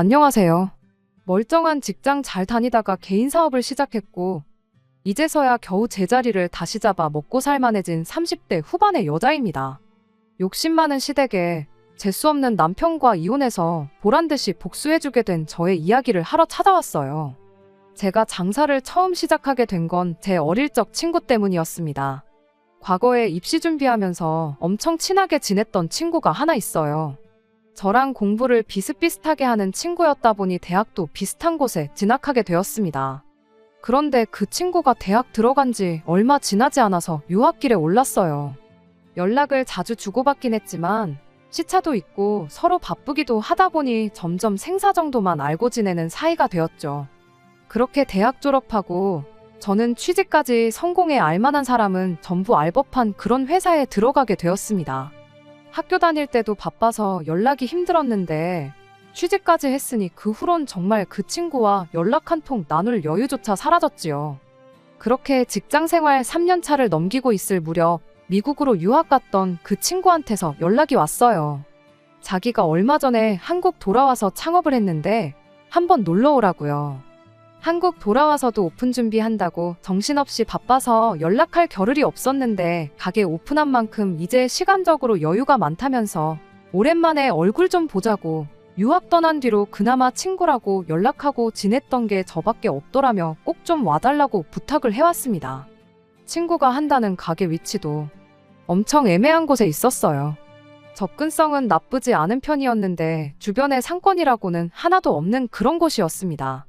안녕하세요. 멀쩡한 직장 잘 다니다가 개인 사업을 시작했고, 이제서야 겨우 제자리를 다시 잡아 먹고 살만해진 30대 후반의 여자입니다. 욕심 많은 시댁에 재수 없는 남편과 이혼해서 보란듯이 복수해주게 된 저의 이야기를 하러 찾아왔어요. 제가 장사를 처음 시작하게 된 건 제 어릴 적 친구 때문이었습니다. 과거에 입시 준비하면서 엄청 친하게 지냈던 친구가 하나 있어요. 저랑 공부를 비슷비슷하게 하는 친구였다 보니 대학도 비슷한 곳에 진학하게 되었습니다. 그런데 그 친구가 대학 들어간 지 얼마 지나지 않아서 유학길에 올랐어요. 연락을 자주 주고받긴 했지만 시차도 있고 서로 바쁘기도 하다 보니 점점 생사 정도만 알고 지내는 사이가 되었죠. 그렇게 대학 졸업하고 저는 취직까지 성공해 알만한 사람은 전부 알 법한 그런 회사에 들어가게 되었습니다. 학교 다닐 때도 바빠서 연락이 힘들었는데 취직까지 했으니 그 후론 정말 그 친구와 연락 한 통 나눌 여유조차 사라졌지요. 그렇게 직장 생활 3년 차를 넘기고 있을 무렵 미국으로 유학 갔던 그 친구한테서 연락이 왔어요. 자기가 얼마 전에 한국 돌아와서 창업을 했는데 한번 놀러 오라고요. 한국 돌아와서도 오픈 준비한다고 정신없이 바빠서 연락할 겨를이 없었는데 가게 오픈한 만큼 이제 시간적으로 여유가 많다면서 오랜만에 얼굴 좀 보자고 유학 떠난 뒤로 그나마 친구라고 연락하고 지냈던 게 저밖에 없더라며 꼭 좀 와달라고 부탁을 해왔습니다. 친구가 한다는 가게 위치도 엄청 애매한 곳에 있었어요. 접근성은 나쁘지 않은 편이었는데 주변에 상권이라고는 하나도 없는 그런 곳이었습니다.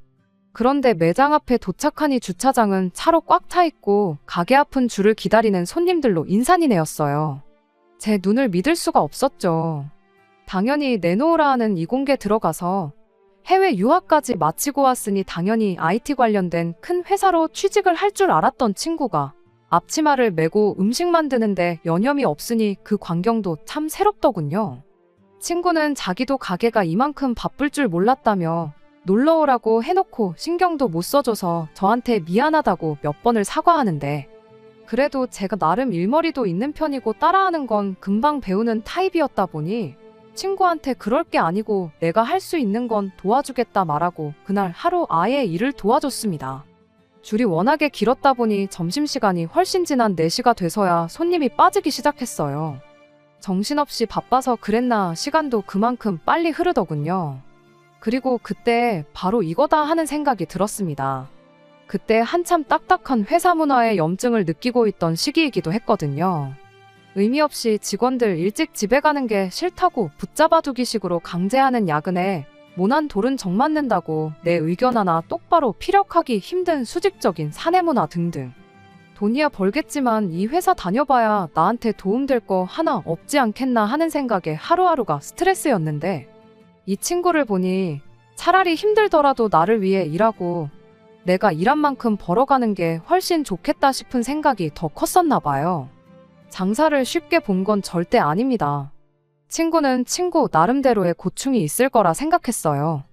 그런데 매장 앞에 도착하니 주차장은 차로 꽉 차 있고 가게 앞은 줄을 기다리는 손님들로 인산이네였어요. 제 눈을 믿을 수가 없었죠. 당연히 내놓으라 하는 이공계 들어가서 해외 유학까지 마치고 왔으니 당연히 IT 관련된 큰 회사로 취직을 할 줄 알았던 친구가 앞치마를 메고 음식 만드는데 여념이 없으니 그 광경도 참 새롭더군요. 친구는 자기도 가게가 이만큼 바쁠 줄 몰랐다며 놀러 오라고 해놓고 신경도 못 써줘서 저한테 미안하다고 몇 번을 사과하는데 그래도 제가 나름 일머리도 있는 편이고 따라하는 건 금방 배우는 타입이었다 보니 친구한테 그럴 게 아니고 내가 할 수 있는 건 도와주겠다 말하고 그날 하루 아예 일을 도와줬습니다. 줄이 워낙에 길었다 보니 점심시간이 훨씬 지난 4시가 돼서야 손님이 빠지기 시작했어요. 정신없이 바빠서 그랬나 시간도 그만큼 빨리 흐르더군요. 그리고 그때 바로 이거다 하는 생각이 들었습니다. 그때 한참 딱딱한 회사 문화의 염증을 느끼고 있던 시기이기도 했거든요. 의미 없이 직원들 일찍 집에 가는 게 싫다고 붙잡아두기식으로 강제하는 야근에 모난 돌은 정 맞는다고 내 의견 하나 똑바로 피력하기 힘든 수직적인 사내 문화 등등. 돈이야 벌겠지만 이 회사 다녀봐야 나한테 도움될 거 하나 없지 않겠나 하는 생각에 하루하루가 스트레스였는데 이 친구를 보니 차라리 힘들더라도 나를 위해 일하고 내가 일한 만큼 벌어가는 게 훨씬 좋겠다 싶은 생각이 더 컸었나 봐요. 장사를 쉽게 본 건 절대 아닙니다. 친구는 친구 나름대로의 고충이 있을 거라 생각했어요.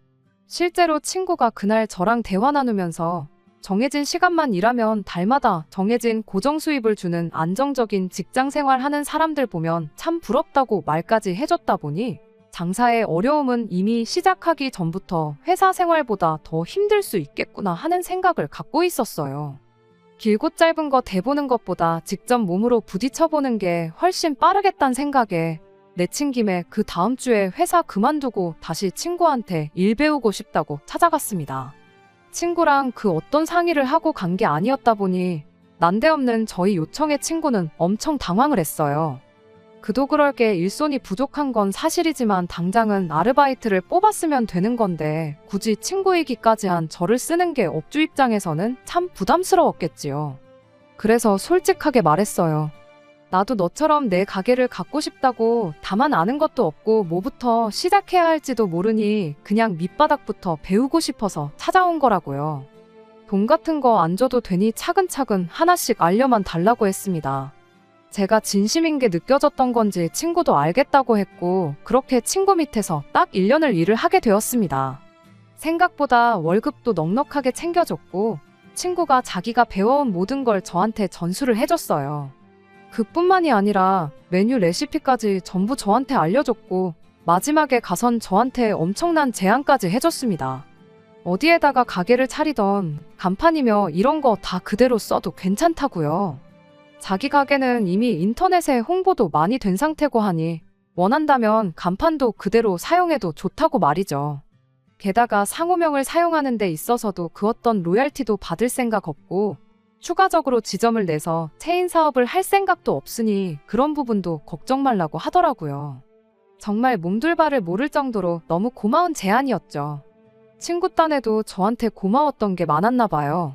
실제로 친구가 그날 저랑 대화 나누면서 정해진 시간만 일하면 달마다 정해진 고정 수입을 주는 안정적인 직장 생활하는 사람들 보면 참 부럽다고 말까지 해줬다 보니 장사의 어려움은 이미 시작하기 전부터 회사 생활보다 더 힘들 수 있겠구나 하는 생각을 갖고 있었어요. 길고 짧은 거 대보는 것보다 직접 몸으로 부딪혀보는 게 훨씬 빠르겠다는 생각에 내친 김에 그 다음 주에 회사 그만두고 다시 친구한테 일 배우고 싶다고 찾아갔습니다. 친구랑 그 어떤 상의를 하고 간 게 아니었다 보니 난데없는 저희 요청에 친구는 엄청 당황을 했어요. 그도 그럴 게 일손이 부족한 건 사실이지만 당장은 아르바이트를 뽑았으면 되는 건데 굳이 친구이기까지 한 저를 쓰는 게 업주 입장에서는 참 부담스러웠겠지요. 그래서 솔직하게 말했어요. 나도 너처럼 내 가게를 갖고 싶다고 다만 아는 것도 없고 뭐부터 시작해야 할지도 모르니 그냥 밑바닥부터 배우고 싶어서 찾아온 거라고요. 돈 같은 거 안 줘도 되니 차근차근 하나씩 알려만 달라고 했습니다. 제가 진심인 게 느껴졌던 건지 친구도 알겠다고 했고 그렇게 친구 밑에서 딱 1년을 일을 하게 되었습니다. 생각보다 월급도 넉넉하게 챙겨줬고 친구가 자기가 배워온 모든 걸 저한테 전수를 해줬어요. 그뿐만이 아니라 메뉴 레시피까지 전부 저한테 알려줬고 마지막에 가선 저한테 엄청난 제안까지 해줬습니다. 어디에다가 가게를 차리던 간판이며 이런 거 다 그대로 써도 괜찮다고요. 자기 가게는 이미 인터넷에 홍보도 많이 된 상태고 하니 원한다면 간판도 그대로 사용해도 좋다고 말이죠. 게다가 상호명을 사용하는 데 있어서도 그 어떤 로얄티도 받을 생각 없고 추가적으로 지점을 내서 체인 사업을 할 생각도 없으니 그런 부분도 걱정 말라고 하더라고요. 정말 몸둘 바를 모를 정도로 너무 고마운 제안이었죠. 친구 딴에도 저한테 고마웠던 게 많았나 봐요.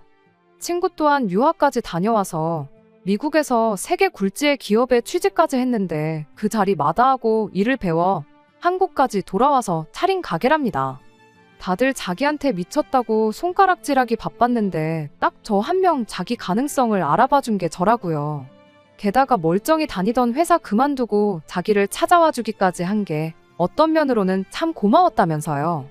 친구 또한 유학까지 다녀와서 미국에서 세계 굴지의 기업에 취직까지 했는데 그 자리 마다하고 일을 배워 한국까지 돌아와서 차린 가게랍니다. 다들 자기한테 미쳤다고 손가락질하기 바빴는데 딱 저 한 명 자기 가능성을 알아봐준 게 저라고요. 게다가 멀쩡히 다니던 회사 그만두고 자기를 찾아와 주기까지 한 게 어떤 면으로는 참 고마웠다면서요.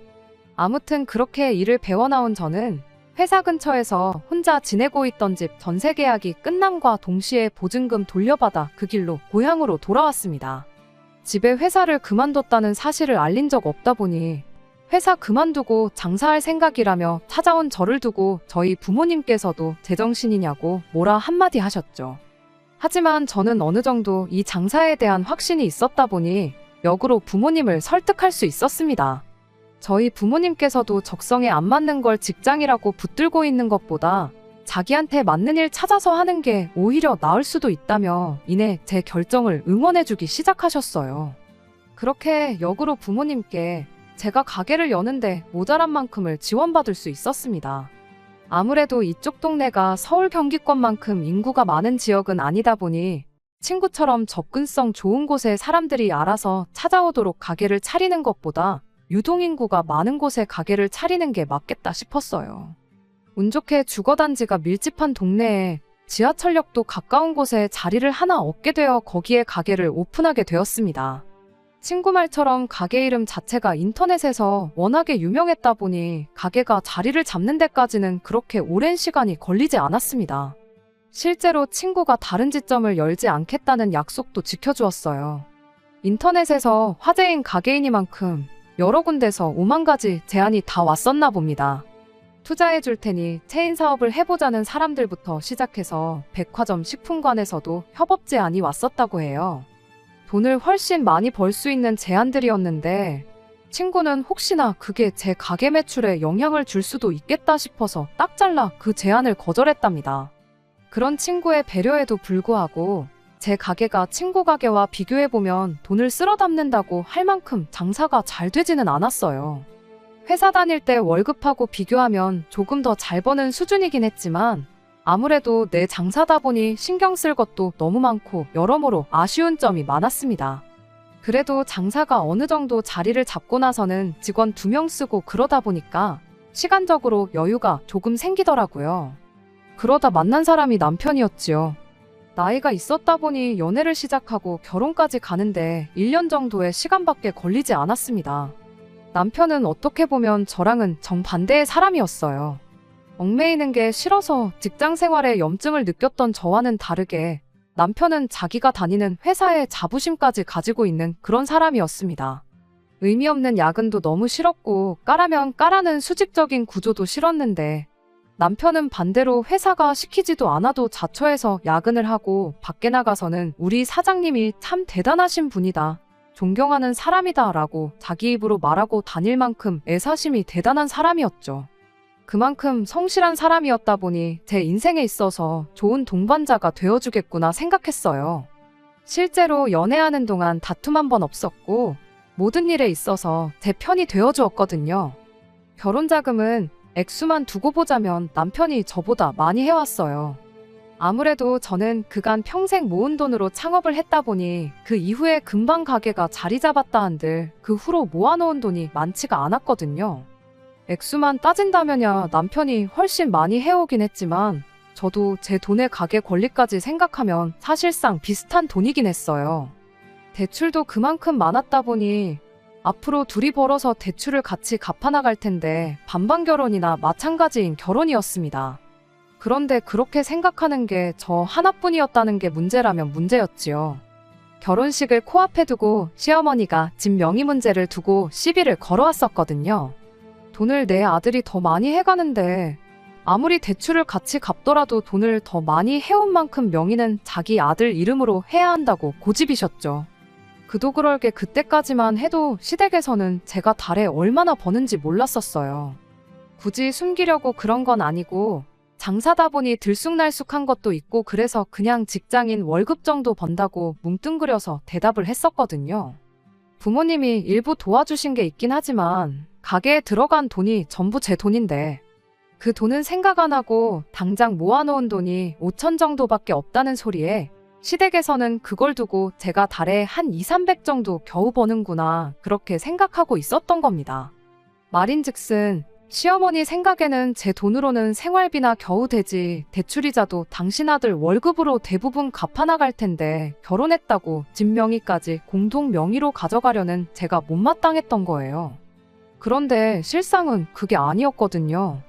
아무튼 그렇게 일을 배워나온 저는 회사 근처에서 혼자 지내고 있던 집 전세 계약이 끝남과 동시에 보증금 돌려받아 그 길로 고향으로 돌아왔습니다. 집에 회사를 그만뒀다는 사실을 알린 적 없다 보니 회사 그만두고 장사할 생각이라며 찾아온 저를 두고 저희 부모님께서도 제정신이냐고 뭐라 한마디 하셨죠. 하지만 저는 어느 정도 이 장사에 대한 확신이 있었다 보니 역으로 부모님을 설득할 수 있었습니다. 저희 부모님께서도 적성에 안 맞는 걸 직장이라고 붙들고 있는 것보다 자기한테 맞는 일 찾아서 하는 게 오히려 나을 수도 있다며 이내 제 결정을 응원해주기 시작하셨어요. 그렇게 역으로 부모님께 제가 가게를 여는데 모자란 만큼을 지원받을 수 있었습니다. 아무래도 이쪽 동네가 서울 경기권만큼 인구가 많은 지역은 아니다 보니 친구처럼 접근성 좋은 곳에 사람들이 알아서 찾아오도록 가게를 차리는 것보다 유동인구가 많은 곳에 가게를 차리는 게 맞겠다 싶었어요. 운 좋게 주거단지가 밀집한 동네에 지하철역도 가까운 곳에 자리를 하나 얻게 되어 거기에 가게를 오픈하게 되었습니다. 친구 말처럼 가게 이름 자체가 인터넷에서 워낙에 유명했다 보니 가게가 자리를 잡는 데까지는 그렇게 오랜 시간이 걸리지 않았습니다. 실제로 친구가 다른 지점을 열지 않겠다는 약속도 지켜주었어요. 인터넷에서 화제인 가게이니만큼 여러 군데서 5만 가지 제안이 다 왔었나 봅니다. 투자해 줄 테니 체인 사업을 해보자는 사람들부터 시작해서 백화점 식품관에서도 협업 제안이 왔었다고 해요. 돈을 훨씬 많이 벌 수 있는 제안들이었는데 친구는 혹시나 그게 제 가게 매출에 영향을 줄 수도 있겠다 싶어서 딱 잘라 그 제안을 거절했답니다. 그런 친구의 배려에도 불구하고 제 가게가 친구 가게와 비교해보면 돈을 쓸어 담는다고 할 만큼 장사가 잘 되지는 않았어요. 회사 다닐 때 월급하고 비교하면 조금 더 잘 버는 수준이긴 했지만 아무래도 내 장사다 보니 신경 쓸 것도 너무 많고 여러모로 아쉬운 점이 많았습니다. 그래도 장사가 어느 정도 자리를 잡고 나서는 직원 2명 쓰고 그러다 보니까 시간적으로 여유가 조금 생기더라고요. 그러다 만난 사람이 남편이었지요. 나이가 있었다 보니 연애를 시작하고 결혼까지 가는데 1년 정도의 시간밖에 걸리지 않았습니다. 남편은 어떻게 보면 저랑은 정반대의 사람이었어요. 얽매이는 게 싫어서 직장 생활에 염증을 느꼈던 저와는 다르게 남편은 자기가 다니는 회사에 자부심까지 가지고 있는 그런 사람이었습니다. 의미 없는 야근도 너무 싫었고 까라면 까라는 수직적인 구조도 싫었는데 남편은 반대로 회사가 시키지도 않아도 자처해서 야근을 하고 밖에 나가서는 우리 사장님이 참 대단하신 분이다, 존경하는 사람이다 라고 자기 입으로 말하고 다닐 만큼 애사심이 대단한 사람이었죠. 그만큼 성실한 사람이었다 보니 제 인생에 있어서 좋은 동반자가 되어주겠구나 생각했어요. 실제로 연애하는 동안 다툼 한 번 없었고 모든 일에 있어서 제 편이 되어주었거든요. 결혼 자금은 액수만 두고 보자면 남편이 저보다 많이 해왔어요. 아무래도 저는 그간 평생 모은 돈으로 창업을 했다 보니 그 이후에 금방 가게가 자리 잡았다 한들 그 후로 모아놓은 돈이 많지가 않았거든요. 액수만 따진다면야 남편이 훨씬 많이 해오긴 했지만 저도 제 돈의 가게 권리까지 생각하면 사실상 비슷한 돈이긴 했어요. 대출도 그만큼 많았다 보니 앞으로 둘이 벌어서 대출을 같이 갚아나갈 텐데 반반 결혼이나 마찬가지인 결혼이었습니다. 그런데 그렇게 생각하는 게 저 하나뿐이었다는 게 문제라면 문제였지요. 결혼식을 코앞에 두고 시어머니가 집 명의 문제를 두고 시비를 걸어왔었거든요. 돈을 내 아들이 더 많이 해가는데 아무리 대출을 같이 갚더라도 돈을 더 많이 해온 만큼 명의는 자기 아들 이름으로 해야 한다고 고집이셨죠. 그도 그럴 게 그때까지만 해도 시댁에서는 제가 달에 얼마나 버는지 몰랐었어요. 굳이 숨기려고 그런 건 아니고 장사다 보니 들쑥날쑥한 것도 있고 그래서 그냥 직장인 월급 정도 번다고 뭉뚱그려서 대답을 했었거든요. 부모님이 일부 도와주신 게 있긴 하지만 가게에 들어간 돈이 전부 제 돈인데 그 돈은 생각 안 하고 당장 모아놓은 돈이 5천 정도밖에 없다는 소리에 시댁에서는 그걸 두고 제가 달에 한 2, 300 정도 겨우 버는구나 그렇게 생각하고 있었던 겁니다. 말인즉슨 시어머니 생각에는 제 돈으로는 생활비나 겨우 되지 대출이자도 당신 아들 월급으로 대부분 갚아나갈 텐데 결혼했다고 집 명의까지 공동 명의로 가져가려는 제가 못마땅했던 거예요. 그런데 실상은 그게 아니었거든요.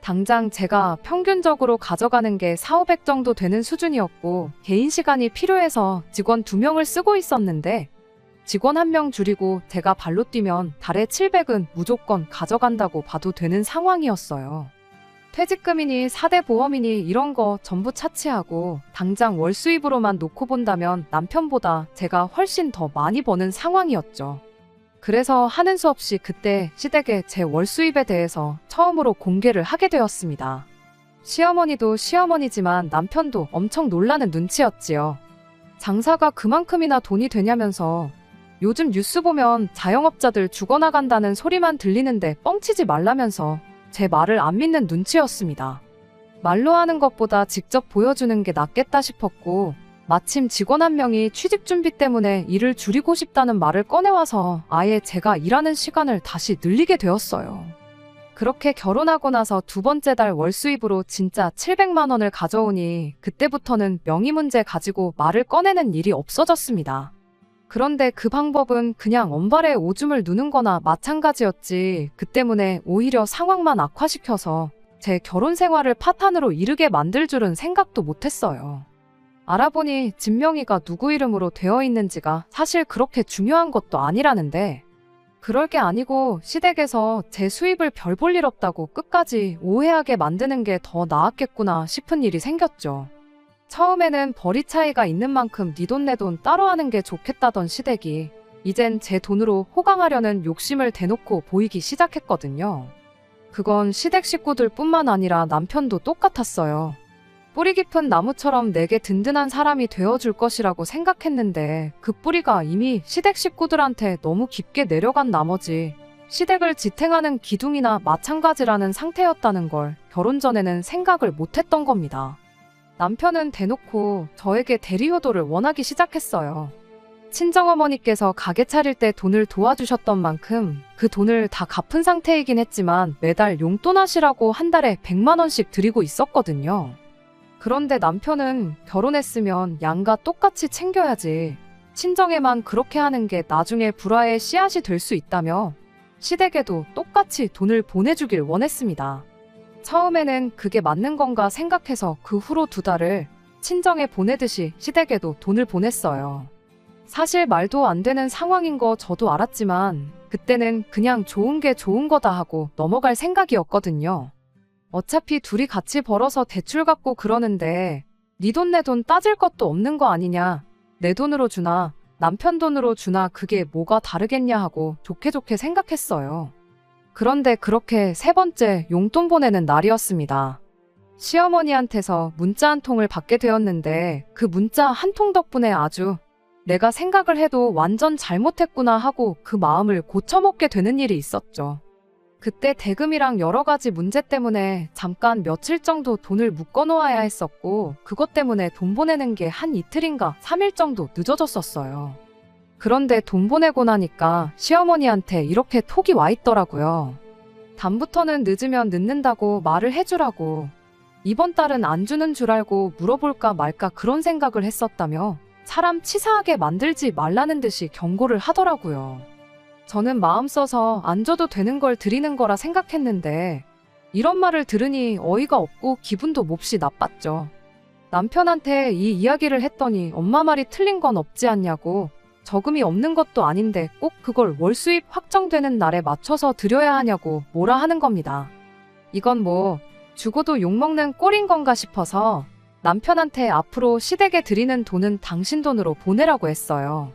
당장 제가 평균적으로 가져가는 게 4,500 정도 되는 수준이었고 개인 시간이 필요해서 직원 2명을 쓰고 있었는데 직원 1명 줄이고 제가 발로 뛰면 달에 700은 무조건 가져간다고 봐도 되는 상황이었어요. 퇴직금이니 4대 보험이니 이런 거 전부 차치하고 당장 월 수입으로만 놓고 본다면 남편보다 제가 훨씬 더 많이 버는 상황이었죠. 그래서 하는 수 없이 그때 시댁에 제 월 수입에 대해서 처음으로 공개를 하게 되었습니다. 시어머니도 시어머니지만 남편도 엄청 놀라는 눈치였지요. 장사가 그만큼이나 돈이 되냐면서 요즘 뉴스 보면 자영업자들 죽어나간다는 소리만 들리는데 뻥치지 말라면서 제 말을 안 믿는 눈치였습니다. 말로 하는 것보다 직접 보여주는 게 낫겠다 싶었고 마침 직원 1명이 취직 준비 때문에 일을 줄이고 싶다는 말을 꺼내와서 아예 제가 일하는 시간을 다시 늘리게 되었어요. 그렇게 결혼하고 나서 2번째 달 월 수입으로 진짜 700만 원을 가져오니 그때부터는 명의 문제 가지고 말을 꺼내는 일이 없어졌습니다. 그런데 그 방법은 그냥 언발에 오줌을 누는 거나 마찬가지였지 그 때문에 오히려 상황만 악화시켜서 제 결혼 생활을 파탄으로 이르게 만들 줄은 생각도 못했어요. 알아보니 집 명의가 누구 이름으로 되어 있는지가 사실 그렇게 중요한 것도 아니라는데 그럴 게 아니고 시댁에서 제 수입을 별 볼 일 없다고 끝까지 오해하게 만드는 게 더 나았겠구나 싶은 일이 생겼죠. 처음에는 벌이 차이가 있는 만큼 네 돈 내 돈 따로 하는 게 좋겠다던 시댁이 이젠 제 돈으로 호강하려는 욕심을 대놓고 보이기 시작했거든요. 그건 시댁 식구들 뿐만 아니라 남편도 똑같았어요. 뿌리 깊은 나무처럼 내게 든든한 사람이 되어줄 것이라고 생각했는데 그 뿌리가 이미 시댁 식구들한테 너무 깊게 내려간 나머지 시댁을 지탱하는 기둥이나 마찬가지라는 상태였다는 걸 결혼 전에는 생각을 못했던 겁니다. 남편은 대놓고 저에게 대리효도를 원하기 시작했어요. 친정어머니께서 가게 차릴 때 돈을 도와주셨던 만큼 그 돈을 다 갚은 상태이긴 했지만 매달 용돈 하시라고 한 달에 100만 원씩 드리고 있었거든요. 그런데 남편은 결혼했으면 양가 똑같이 챙겨야지. 친정에만 그렇게 하는 게 나중에 불화의 씨앗이 될 수 있다며 시댁에도 똑같이 돈을 보내주길 원했습니다. 처음에는 그게 맞는 건가 생각해서 그 후로 2달을 친정에 보내듯이 시댁에도 돈을 보냈어요. 사실 말도 안 되는 상황인 거 저도 알았지만 그때는 그냥 좋은 게 좋은 거다 하고 넘어갈 생각이었거든요. 어차피 둘이 같이 벌어서 대출 갚고 그러는데 네 돈 내 돈 따질 것도 없는 거 아니냐. 내 돈으로 주나 남편 돈으로 주나 그게 뭐가 다르겠냐 하고 좋게 좋게 생각했어요. 그런데 그렇게 3번째 용돈 보내는 날이었습니다. 시어머니한테서 문자 한 통을 받게 되었는데 그 문자 한 통 덕분에 아주 내가 생각을 해도 완전 잘못했구나 하고 그 마음을 고쳐먹게 되는 일이 있었죠. 그때 대금이랑 여러 가지 문제 때문에 잠깐 며칠 정도 돈을 묶어놓아야 했었고 그것 때문에 돈 보내는 게 한 이틀인가 3일 정도 늦어졌었어요. 그런데 돈 보내고 나니까 시어머니한테 이렇게 톡이 와 있더라고요. 다음부터는 늦으면 늦는다고 말을 해주라고. 이번 달은 안 주는 줄 알고 물어볼까 말까 그런 생각을 했었다며 사람 치사하게 만들지 말라는 듯이 경고를 하더라고요. 저는 마음 써서 안 줘도 되는 걸 드리는 거라 생각했는데 이런 말을 들으니 어이가 없고 기분도 몹시 나빴죠. 남편한테 이 이야기를 했더니 엄마 말이 틀린 건 없지 않냐고, 저금이 없는 것도 아닌데 꼭 그걸 월 수입 확정되는 날에 맞춰서 드려야 하냐고 뭐라 하는 겁니다. 이건 뭐 죽어도 욕먹는 꼴인 건가 싶어서 남편한테 앞으로 시댁에 드리는 돈은 당신 돈으로 보내라고 했어요.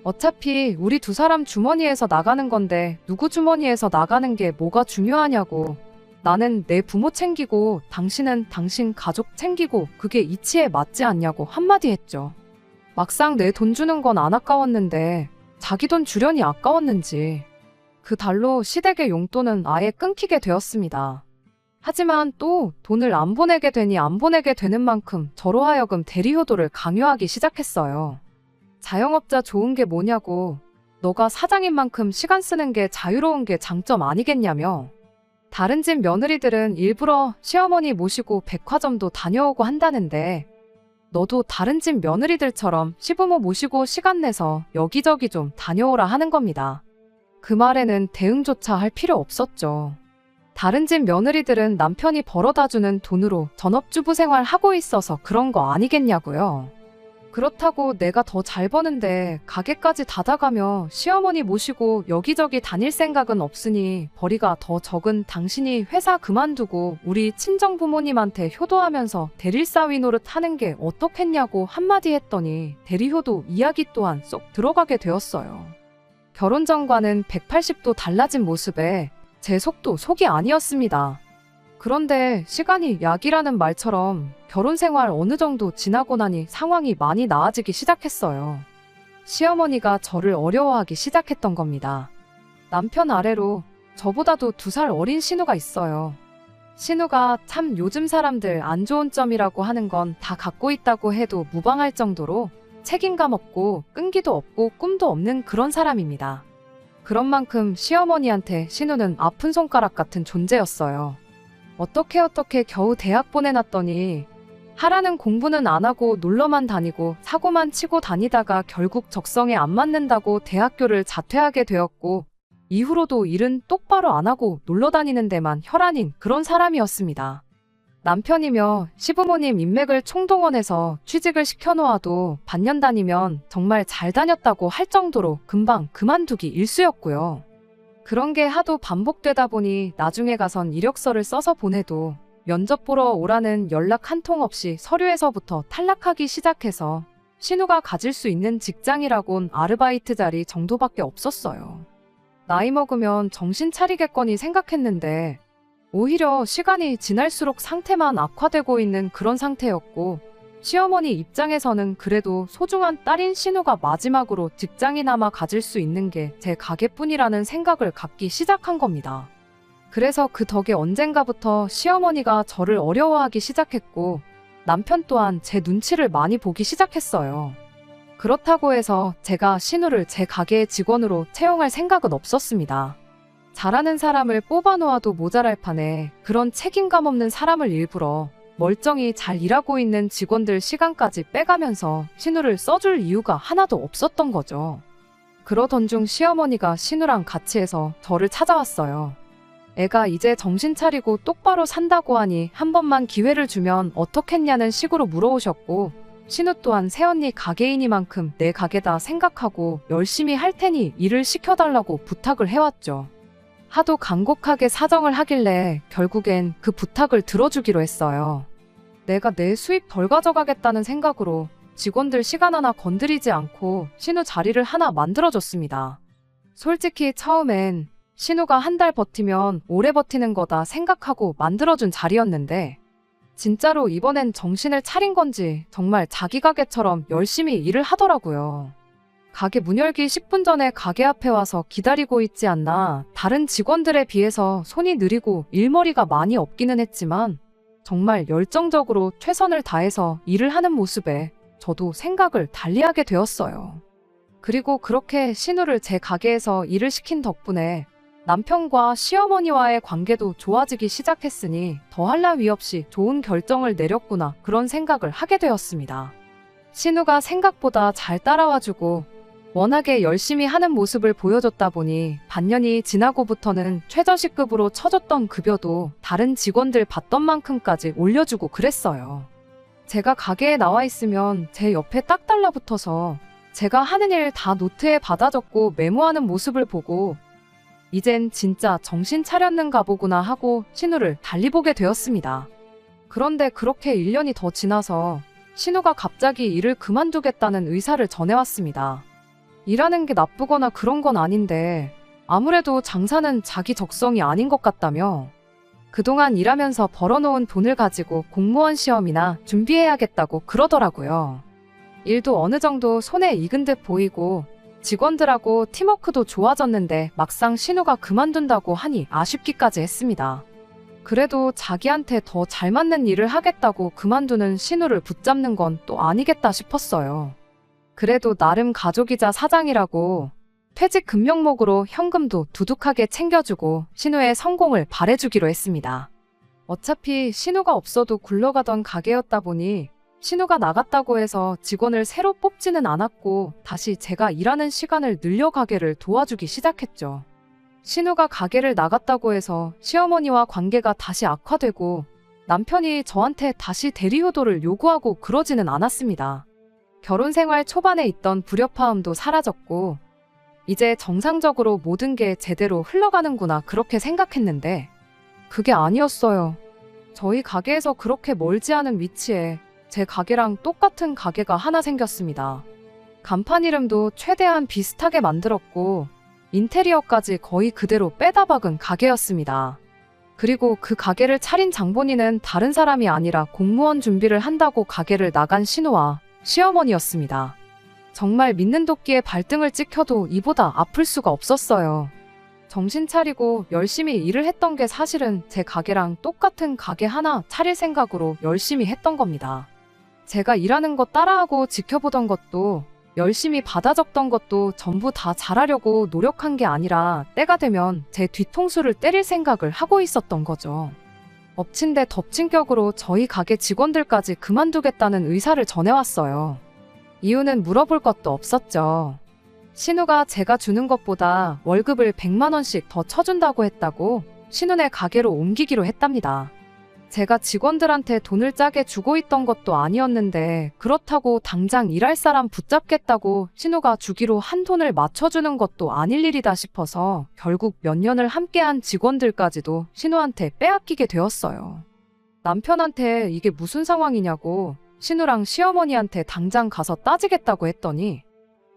어차피 우리 두 사람 주머니에서 나가는 건데 누구 주머니에서 나가는 게 뭐가 중요하냐고. 나는 내 부모 챙기고 당신은 당신 가족 챙기고 그게 이치에 맞지 않냐고 한마디 했죠. 막상 내 돈 주는 건 안 아까웠는데 자기 돈 주려니 아까웠는지 그 달로 시댁의 용돈은 아예 끊기게 되었습니다. 하지만 또 돈을 안 보내게 되니 안 보내게 되는 만큼 저로 하여금 대리효도를 강요하기 시작했어요. 자영업자 좋은 게 뭐냐고, 너가 사장인 만큼 시간 쓰는 게 자유로운 게 장점 아니겠냐며. 다른 집 며느리들은 일부러 시어머니 모시고 백화점도 다녀오고 한다는데 너도 다른 집 며느리들처럼 시부모 모시고 시간 내서 여기저기 좀 다녀오라 하는 겁니다. 그 말에는 대응조차 할 필요 없었죠. 다른 집 며느리들은 남편이 벌어다주는 돈으로 전업주부 생활 하고 있어서 그런 거 아니겠냐고요. 그렇다고 내가 더 잘 버는데 가게까지 닫아가며 시어머니 모시고 여기저기 다닐 생각은 없으니 벌이가 더 적은 당신이 회사 그만두고 우리 친정부모님한테 효도하면서 대릴사위 노릇 하는 게 어떻겠냐고 한마디 했더니 대리효도 이야기 또한 쏙 들어가게 되었어요. 결혼 전과는 180도 달라진 모습에 제 속도 속이 아니었습니다. 그런데 시간이 약이라는 말처럼 결혼 생활 어느 정도 지나고 나니 상황이 많이 나아지기 시작했어요. 시어머니가 저를 어려워하기 시작했던 겁니다. 남편 아래로 저보다도 2살 어린 신우가 있어요. 신우가 참 요즘 사람들 안 좋은 점이라고 하는 건 다 갖고 있다고 해도 무방할 정도로 책임감 없고 끈기도 없고 꿈도 없는 그런 사람입니다. 그런 만큼 시어머니한테 신우는 아픈 손가락 같은 존재였어요. 어떻게 겨우 대학 보내놨더니 하라는 공부는 안 하고 놀러만 다니고 사고만 치고 다니다가 결국 적성에 안 맞는다고 대학교를 자퇴하게 되었고 이후로도 일은 똑바로 안 하고 놀러 다니는 데만 혈안인 그런 사람이었습니다. 남편이며 시부모님 인맥을 총동원해서 취직을 시켜놓아도 반년 다니면 정말 잘 다녔다고 할 정도로 금방 그만두기 일쑤였고요. 그런 게 하도 반복되다 보니 나중에 가선 이력서를 써서 보내도 면접 보러 오라는 연락 한 통 없이 서류에서부터 탈락하기 시작해서 신우가 가질 수 있는 직장이라곤 아르바이트 자리 정도밖에 없었어요. 나이 먹으면 정신 차리겠거니 생각했는데 오히려 시간이 지날수록 상태만 악화되고 있는 그런 상태였고 시어머니 입장에서는 그래도 소중한 딸인 신우가 마지막으로 직장이나마 가질 수 있는 게 제 가게뿐이라는 생각을 갖기 시작한 겁니다. 그래서 그 덕에 언젠가부터 시어머니가 저를 어려워하기 시작했고 남편 또한 제 눈치를 많이 보기 시작했어요. 그렇다고 해서 제가 신우를 제 가게의 직원으로 채용할 생각은 없었습니다. 잘하는 사람을 뽑아놓아도 모자랄 판에 그런 책임감 없는 사람을 일부러 멀쩡히 잘 일하고 있는 직원들 시간까지 빼가면서 신우를 써줄 이유가 하나도 없었던 거죠. 그러던 중 시어머니가 신우랑 같이 해서 저를 찾아왔어요. 애가 이제 정신 차리고 똑바로 산다고 하니 한 번만 기회를 주면 어떻겠냐는 식으로 물어오셨고 신우 또한 새언니 가게이니만큼 내 가게다 생각하고 열심히 할 테니 일을 시켜달라고 부탁을 해왔죠. 하도 간곡하게 사정을 하길래 결국엔 그 부탁을 들어주기로 했어요. 내가 내 수입 덜 가져가겠다는 생각으로 직원들 시간 하나 건드리지 않고 신우 자리를 하나 만들어줬습니다. 솔직히 처음엔 신우가 한 달 버티면 오래 버티는 거다 생각하고 만들어준 자리였는데 진짜로 이번엔 정신을 차린 건지 정말 자기 가게처럼 열심히 일을 하더라고요. 가게 문 열기 10분 전에 가게 앞에 와서 기다리고 있지 않나. 다른 직원들에 비해서 손이 느리고 일머리가 많이 없기는 했지만 정말 열정적으로 최선을 다해서 일을 하는 모습에 저도 생각을 달리하게 되었어요. 그리고 그렇게 신우를 제 가게에서 일을 시킨 덕분에 남편과 시어머니와의 관계도 좋아지기 시작했으니 더할 나위 없이 좋은 결정을 내렸구나 그런 생각을 하게 되었습니다. 신우가 생각보다 잘 따라와주고 워낙에 열심히 하는 모습을 보여줬다 보니 반년이 지나고부터는 최저시급으로 쳐줬던 급여도 다른 직원들 받던 만큼까지 올려주고 그랬어요. 제가 가게에 나와 있으면 제 옆에 딱 달라붙어서 제가 하는 일 다 노트에 받아 적고 메모하는 모습을 보고 이젠 진짜 정신 차렸는가 보구나 하고 신우를 달리 보게 되었습니다. 그런데 그렇게 1년이 더 지나서 신우가 갑자기 일을 그만두겠다는 의사를 전해왔습니다. 일하는 게 나쁘거나 그런 건 아닌데 아무래도 장사는 자기 적성이 아닌 것 같다며 그동안 일하면서 벌어놓은 돈을 가지고 공무원 시험이나 준비해야겠다고 그러더라고요. 일도 어느 정도 손에 익은 듯 보이고 직원들하고 팀워크도 좋아졌는데 막상 신우가 그만둔다고 하니 아쉽기까지 했습니다. 그래도 자기한테 더 잘 맞는 일을 하겠다고 그만두는 신우를 붙잡는 건 또 아니겠다 싶었어요. 그래도 나름 가족이자 사장이라고 퇴직 금명목으로 현금도 두둑하게 챙겨주고 신우의 성공을 바래주기로 했습니다. 어차피 신우가 없어도 굴러가던 가게였다 보니 신우가 나갔다고 해서 직원을 새로 뽑지는 않았고 다시 제가 일하는 시간을 늘려 가게를 도와주기 시작했죠. 신우가 가게를 나갔다고 해서 시어머니와 관계가 다시 악화되고 남편이 저한테 다시 대리효도를 요구하고 그러지는 않았습니다. 결혼 생활 초반에 있던 불협화음도 사라졌고 이제 정상적으로 모든 게 제대로 흘러가는구나 그렇게 생각했는데 그게 아니었어요. 저희 가게에서 그렇게 멀지 않은 위치에 제 가게랑 똑같은 가게가 하나 생겼습니다. 간판 이름도 최대한 비슷하게 만들었고 인테리어까지 거의 그대로 빼다 박은 가게였습니다. 그리고 그 가게를 차린 장본인은 다른 사람이 아니라 공무원 준비를 한다고 가게를 나간 신우와 시어머니였습니다. 정말 믿는 도끼에 발등을 찍혀도 이보다 아플 수가 없었어요. 정신 차리고 열심히 일을 했던 게 사실은 제 가게랑 똑같은 가게 하나 차릴 생각으로 열심히 했던 겁니다. 제가 일하는 거 따라하고 지켜보던 것도 열심히 받아 적던 것도 전부 다 잘하려고 노력한 게 아니라 때가 되면 제 뒤통수를 때릴 생각을 하고 있었던 거죠. 엎친 데 덮친 격으로 저희 가게 직원들까지 그만두겠다는 의사를 전해왔어요. 이유는 물어볼 것도 없었죠. 신우가 제가 주는 것보다 월급을 100만 원씩 더 쳐준다고 했다고 신우네 가게로 옮기기로 했답니다. 제가 직원들한테 돈을 짜게 주고 있던 것도 아니었는데 그렇다고 당장 일할 사람 붙잡겠다고 신우가 주기로 한 돈을 맞춰주는 것도 아닐 일이다 싶어서 결국 몇 년을 함께한 직원들까지도 신우한테 빼앗기게 되었어요. 남편한테 이게 무슨 상황이냐고 신우랑 시어머니한테 당장 가서 따지겠다고 했더니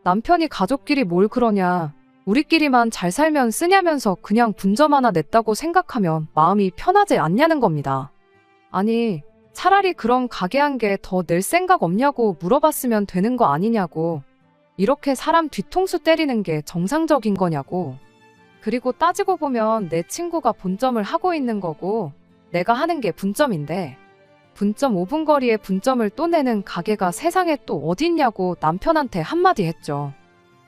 남편이 가족끼리 뭘 그러냐, 우리끼리만 잘 살면 쓰냐면서 그냥 분점 하나 냈다고 생각하면 마음이 편하지 않냐는 겁니다. 아니, 차라리 그럼 가게 한 개 더 낼 생각 없냐고 물어봤으면 되는 거 아니냐고. 이렇게 사람 뒤통수 때리는 게 정상적인 거냐고. 그리고 따지고 보면 내 친구가 본점을 하고 있는 거고 내가 하는 게 분점인데 분점 5분 거리에 분점을 또 내는 가게가 세상에 또 어디 있냐고 남편한테 한마디 했죠.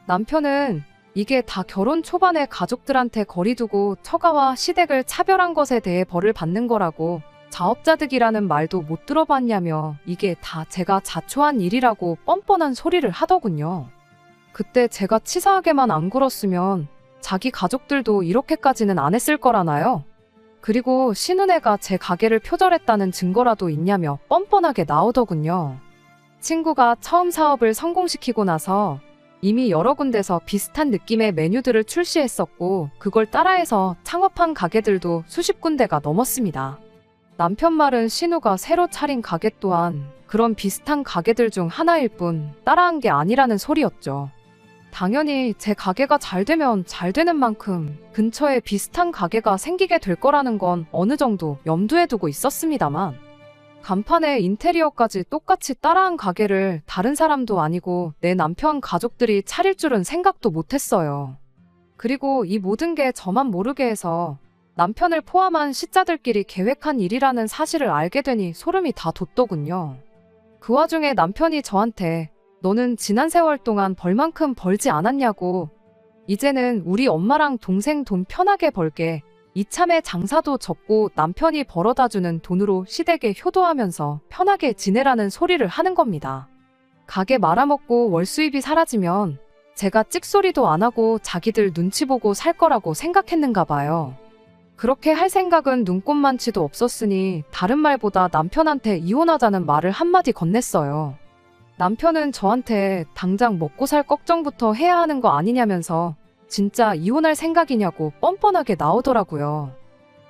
남편은 이게 다 결혼 초반에 가족들한테 거리 두고 처가와 시댁을 차별한 것에 대해 벌을 받는 거라고 자업자득이라는 말도 못 들어봤냐며 이게 다 제가 자초한 일이라고 뻔뻔한 소리를 하더군요. 그때 제가 치사하게만 안 굴었으면 자기 가족들도 이렇게까지는 안 했을 거라나요? 그리고 신은혜가 제 가게를 표절했다는 증거라도 있냐며 뻔뻔하게 나오더군요. 친구가 처음 사업을 성공시키고 나서 이미 여러 군데서 비슷한 느낌의 메뉴들을 출시했었고 그걸 따라해서 창업한 가게들도 수십 군데가 넘었습니다. 남편 말은 신우가 새로 차린 가게 또한 그런 비슷한 가게들 중 하나일 뿐 따라한 게 아니라는 소리였죠. 당연히 제 가게가 잘 되면 잘 되는 만큼 근처에 비슷한 가게가 생기게 될 거라는 건 어느 정도 염두에 두고 있었습니다만 간판에 인테리어까지 똑같이 따라한 가게를 다른 사람도 아니고 내 남편 가족들이 차릴 줄은 생각도 못했어요. 그리고 이 모든 게 저만 모르게 해서 남편을 포함한 시자들끼리 계획한 일이라는 사실을 알게 되니 소름이 다 돋더군요. 그 와중에 남편이 저한테 너는 지난 세월 동안 벌만큼 벌지 않았냐고 이제는 우리 엄마랑 동생 돈 편하게 벌게 이참에 장사도 접고 남편이 벌어다주는 돈으로 시댁에 효도하면서 편하게 지내라는 소리를 하는 겁니다. 가게 말아먹고 월수입이 사라지면 제가 찍소리도 안 하고 자기들 눈치 보고 살 거라고 생각했는가 봐요. 그렇게 할 생각은 눈꼽만치도 없었으니 다른 말보다 남편한테 이혼하자는 말을 한마디 건넸어요. 남편은 저한테 당장 먹고 살 걱정부터 해야 하는 거 아니냐면서 진짜 이혼할 생각이냐고 뻔뻔하게 나오더라고요.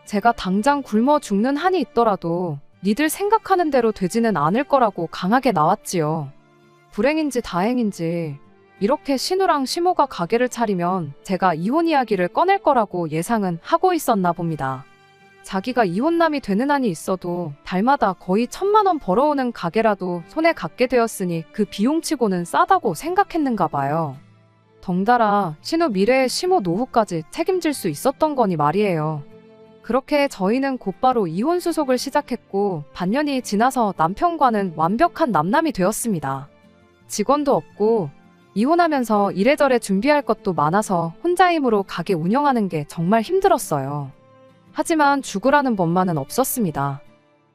제가 당장 굶어 죽는 한이 있더라도 니들 생각하는 대로 되지는 않을 거라고 강하게 나왔지요. 불행인지 다행인지 이렇게 신우랑 시모가 가게를 차리면 제가 이혼 이야기를 꺼낼 거라고 예상은 하고 있었나 봅니다. 자기가 이혼남이 되는 한이 있어도 달마다 거의 1,000만 원 벌어오는 가게라도 손에 갖게 되었으니 그 비용치고는 싸다고 생각했는가 봐요. 덩달아 신우 미래의 시모 노후까지 책임질 수 있었던 거니 말이에요. 그렇게 저희는 곧바로 이혼 수속을 시작했고 반년이 지나서 남편과는 완벽한 남남이 되었습니다. 직원도 없고 이혼하면서 이래저래 준비할 것도 많아서 혼자 힘으로 가게 운영하는 게 정말 힘들었어요. 하지만 죽으라는 법만은 없었습니다.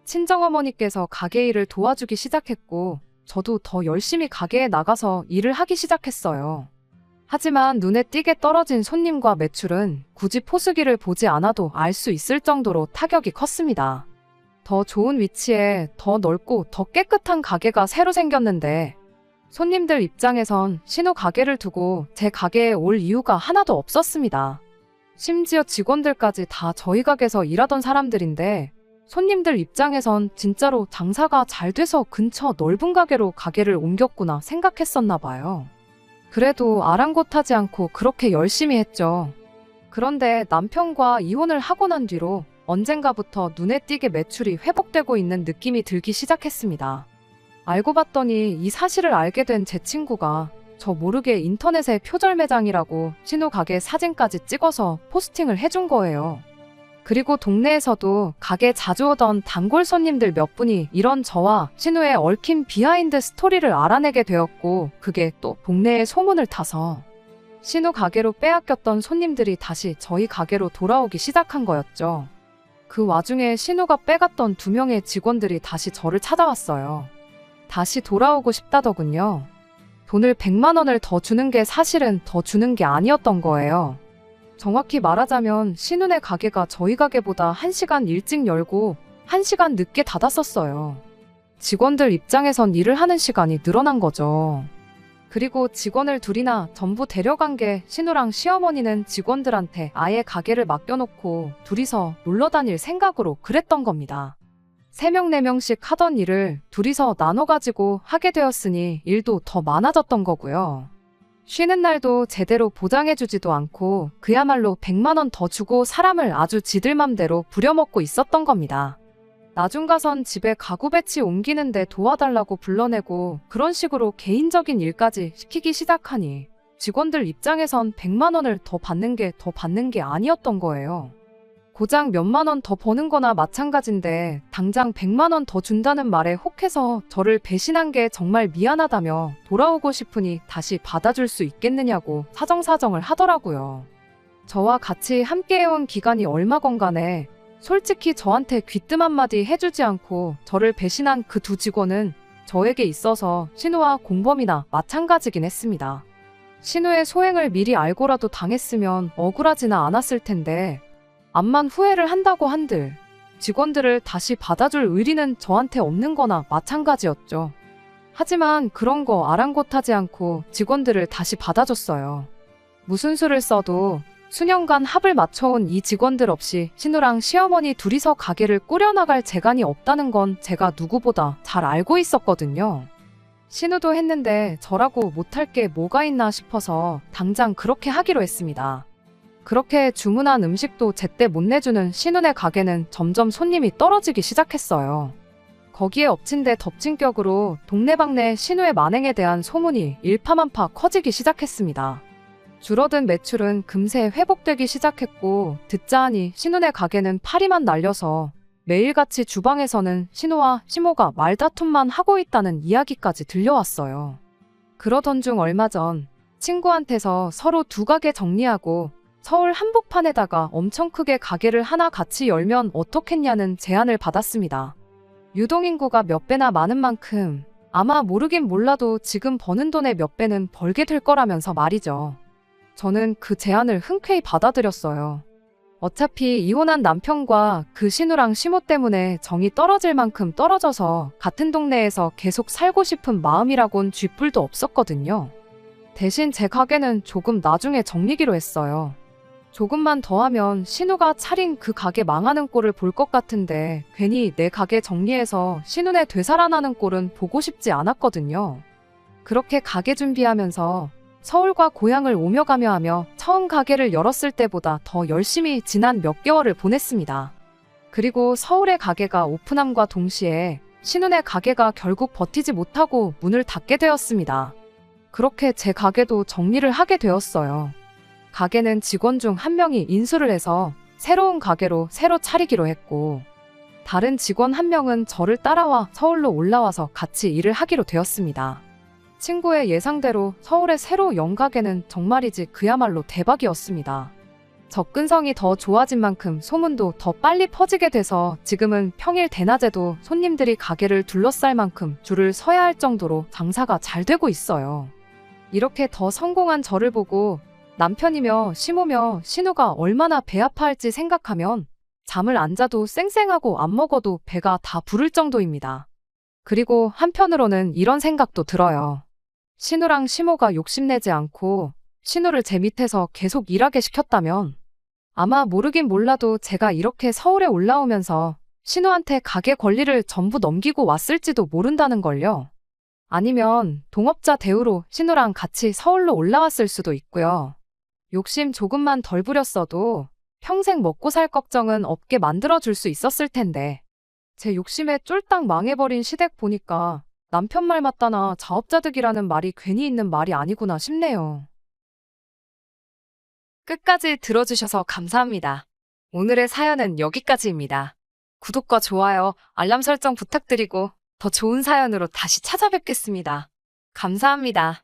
친정어머니께서 가게 일을 도와주기 시작했고 저도 더 열심히 가게에 나가서 일을 하기 시작했어요. 하지만 눈에 띄게 떨어진 손님과 매출은 굳이 포수기를 보지 않아도 알 수 있을 정도로 타격이 컸습니다. 더 좋은 위치에 더 넓고 더 깨끗한 가게가 새로 생겼는데 손님들 입장에선 신우 가게를 두고 제 가게에 올 이유가 하나도 없었습니다. 심지어 직원들까지 다 저희 가게에서 일하던 사람들인데 손님들 입장에선 진짜로 장사가 잘 돼서 근처 넓은 가게로 가게를 옮겼구나 생각했었나 봐요. 그래도 아랑곳하지 않고 그렇게 열심히 했죠. 그런데 남편과 이혼을 하고 난 뒤로 언젠가부터 눈에 띄게 매출이 회복되고 있는 느낌이 들기 시작했습니다. 알고 봤더니 이 사실을 알게 된 제 친구가 저 모르게 인터넷에 표절 매장이라고 신우 가게 사진까지 찍어서 포스팅을 해준 거예요. 그리고 동네에서도 가게 자주 오던 단골 손님들 몇 분이 이런 저와 신우의 얽힌 비하인드 스토리를 알아내게 되었고 그게 또 동네에 소문을 타서 신우 가게로 빼앗겼던 손님들이 다시 저희 가게로 돌아오기 시작한 거였죠. 그 와중에 신우가 빼갔던 2명의 직원들이 다시 저를 찾아왔어요. 다시 돌아오고 싶다더군요. 돈을 100만 원을 더 주는 게 사실은 더 주는 게 아니었던 거예요. 정확히 말하자면 신우네 가게가 저희 가게보다 1시간 일찍 열고 1시간 늦게 닫았었어요. 직원들 입장에선 일을 하는 시간이 늘어난 거죠. 그리고 직원을 둘이나 전부 데려간 게 신우랑 시어머니는 직원들한테 아예 가게를 맡겨놓고 둘이서 놀러 다닐 생각으로 그랬던 겁니다. 3명, 4명씩 하던 일을 둘이서 나눠가지고 하게 되었으니 일도 더 많아졌던 거고요. 쉬는 날도 제대로 보장해주지도 않고 그야말로 100만 원 더 주고 사람을 아주 지들 맘대로 부려먹고 있었던 겁니다. 나중 가선 집에 가구 배치 옮기는데 도와달라고 불러내고 그런 식으로 개인적인 일까지 시키기 시작하니 직원들 입장에선 100만 원을 더 받는 게 아니었던 거예요. 고작 몇만 원 더 버는 거나 마찬가지인데 당장 100만 원 더 준다는 말에 혹해서 저를 배신한 게 정말 미안하다며 돌아오고 싶으니 다시 받아줄 수 있겠느냐고 사정사정을 하더라고요. 저와 같이 함께해온 기간이 얼마건 간에 솔직히 저한테 귀뜸 한마디 해주지 않고 저를 배신한 그 2 직원은 저에게 있어서 신우와 공범이나 마찬가지긴 했습니다. 신우의 소행을 미리 알고라도 당했으면 억울하지는 않았을 텐데 암만 후회를 한다고 한들 직원들을 다시 받아줄 의리는 저한테 없는 거나 마찬가지였죠. 하지만 그런 거 아랑곳하지 않고 직원들을 다시 받아줬어요. 무슨 수를 써도 수년간 합을 맞춰온 이 직원들 없이 신우랑 시어머니 둘이서 가게를 꾸려나갈 재간이 없다는 건 제가 누구보다 잘 알고 있었거든요. 신우도 했는데 저라고 못할 게 뭐가 있나 싶어서 당장 그렇게 하기로 했습니다. 그렇게 주문한 음식도 제때 못 내주는 신우네 가게는 점점 손님이 떨어지기 시작했어요. 거기에 엎친 데 덮친 격으로 동네방네 신우의 만행에 대한 소문이 일파만파 커지기 시작했습니다. 줄어든 매출은 금세 회복되기 시작했고 듣자 하니 신우네 가게는 파리만 날려서 매일같이 주방에서는 신우와 시모가 말다툼만 하고 있다는 이야기까지 들려왔어요. 그러던 중 얼마 전 친구한테서 서로 2가게 정리하고 서울 한복판에다가 엄청 크게 가게를 하나 같이 열면 어떻겠냐는 제안을 받았습니다. 유동인구가 몇 배나 많은 만큼 아마 모르긴 몰라도 지금 버는 돈의 몇 배는 벌게 될 거라면서 말이죠. 저는 그 제안을 흔쾌히 받아들였어요. 어차피 이혼한 남편과 그 신우랑 시모 때문에 정이 떨어질 만큼 떨어져서 같은 동네에서 계속 살고 싶은 마음이라곤 쥐뿔도 없었거든요. 대신 제 가게는 조금 나중에 정리기로 했어요. 조금만 더 하면 신우가 차린 그 가게 망하는 꼴을 볼 것 같은데 괜히 내 가게 정리해서 신우네 되살아나는 꼴은 보고 싶지 않았거든요. 그렇게 가게 준비하면서 서울과 고향을 오며 가며 하며 처음 가게를 열었을 때보다 더 열심히 지난 몇 개월을 보냈습니다. 그리고 서울의 가게가 오픈함과 동시에 신우네 가게가 결국 버티지 못하고 문을 닫게 되었습니다. 그렇게 제 가게도 정리를 하게 되었어요. 가게는 직원 중 한 명이 인수를 해서 새로운 가게로 새로 차리기로 했고, 다른 직원 한 명은 저를 따라와 서울로 올라와서 같이 일을 하기로 되었습니다. 친구의 예상대로 서울의 새로 연 가게는 정말이지 그야말로 대박이었습니다. 접근성이 더 좋아진 만큼 소문도 더 빨리 퍼지게 돼서 지금은 평일 대낮에도 손님들이 가게를 둘러쌀 만큼 줄을 서야 할 정도로 장사가 잘 되고 있어요. 이렇게 더 성공한 저를 보고 남편이며 시모며 신우가 얼마나 배 아파할지 생각하면 잠을 안 자도 쌩쌩하고 안 먹어도 배가 다 부를 정도입니다. 그리고 한편으로는 이런 생각도 들어요. 신우랑 시모가 욕심내지 않고 신우를 제 밑에서 계속 일하게 시켰다면 아마 모르긴 몰라도 제가 이렇게 서울에 올라오면서 신우한테 가게 권리를 전부 넘기고 왔을지도 모른다는 걸요. 아니면 동업자 대우로 신우랑 같이 서울로 올라왔을 수도 있고요. 욕심 조금만 덜 부렸어도 평생 먹고 살 걱정은 없게 만들어줄 수 있었을 텐데 제 욕심에 쫄딱 망해버린 시댁 보니까 남편 말 맞다나 자업자득이라는 말이 괜히 있는 말이 아니구나 싶네요. 끝까지 들어주셔서 감사합니다. 오늘의 사연은 여기까지입니다. 구독과 좋아요, 알람 설정 부탁드리고 더 좋은 사연으로 다시 찾아뵙겠습니다. 감사합니다.